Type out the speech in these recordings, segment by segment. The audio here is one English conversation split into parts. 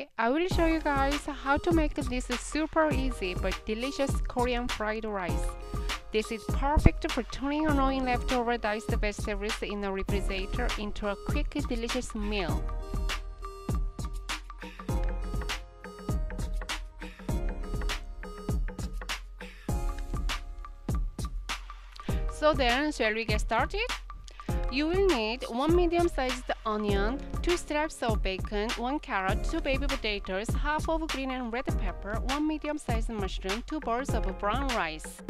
Today, I will show you guys how to make this super easy but delicious Korean fried rice. This is perfect for turning annoying leftover diced vegetables in a refrigerator into a quick, delicious meal. So then, shall we get started? You will need 1 medium-sized onion, 2 strips of bacon, 1 carrot, 2 baby potatoes, half of green and red pepper, 1 medium-sized mushroom, 2 bowls of brown rice.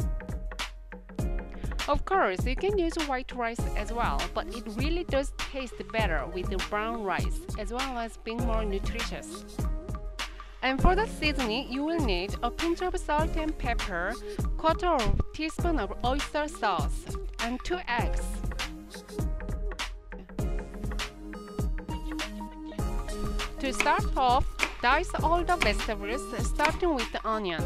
Of course, you can use white rice as well, but it really does taste better with the brown rice, as well as being more nutritious. And for the seasoning, you will need a pinch of salt and pepper, quarter of a teaspoon of oyster sauce, and 2 eggs. To start off, dice all the vegetables, starting with the onion.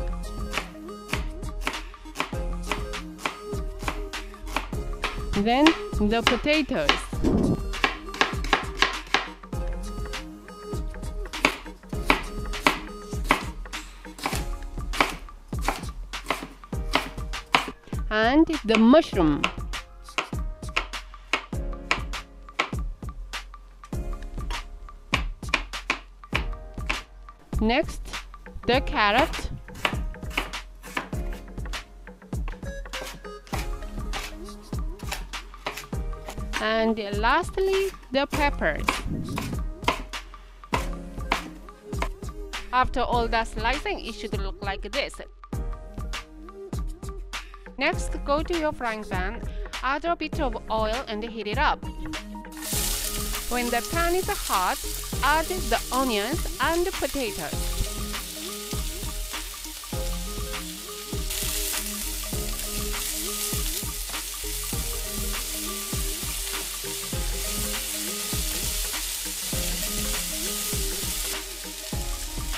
Then the potatoes. And the mushroom. Next, the carrot. And lastly, the peppers. After all the slicing, it should look like this. Next, go to your frying pan, add a bit of oil and heat it up. When the pan is hot, add the onions and the potatoes.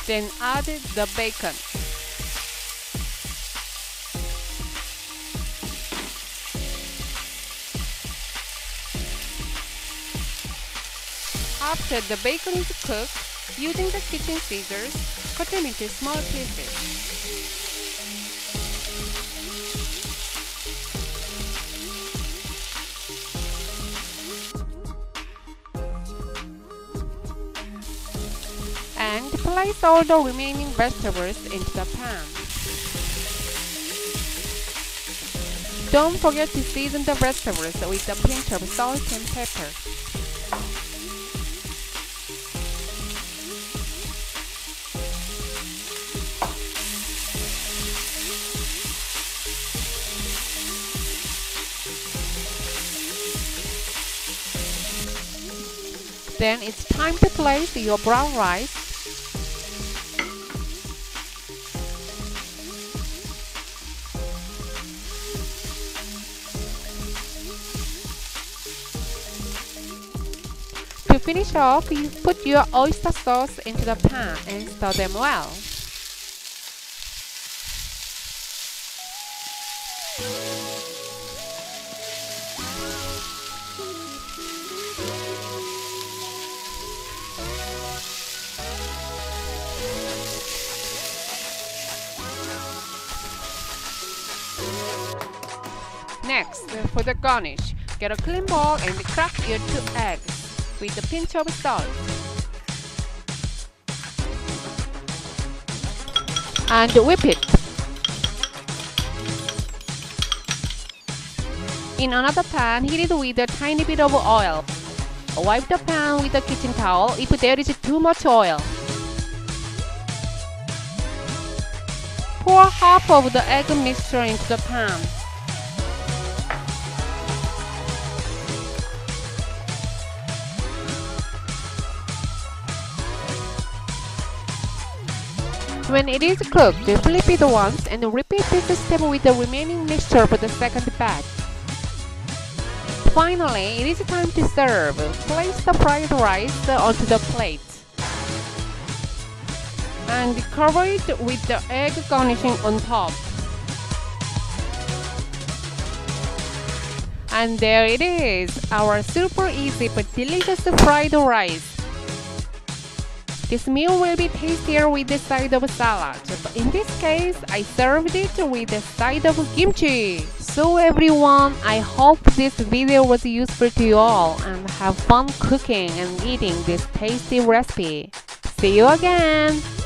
Then add the bacon. After the bacon is cooked, using the kitchen scissors, cut them into small pieces. And place all the remaining vegetables into the pan. Don't forget to season the vegetables with a pinch of salt and pepper. Then it's time to place your brown rice. To finish off, you put your oyster sauce into the pan and stir them well. Next, for the garnish, get a clean bowl and crack your 2 eggs with a pinch of salt. And whip it. In another pan, heat it with a tiny bit of oil. Wipe the pan with a kitchen towel if there is too much oil. Pour half of the egg mixture into the pan. When it is cooked, flip it once and repeat this step with the remaining mixture for the second batch. Finally, it is time to serve. Place the fried rice onto the plate and cover it with the egg garnishing on top. And there it is, our super easy but delicious fried rice. This meal will be tastier with the side of salad, but in this case, I served it with the side of kimchi. So everyone, I hope this video was useful to you all and have fun cooking and eating this tasty recipe. See you again!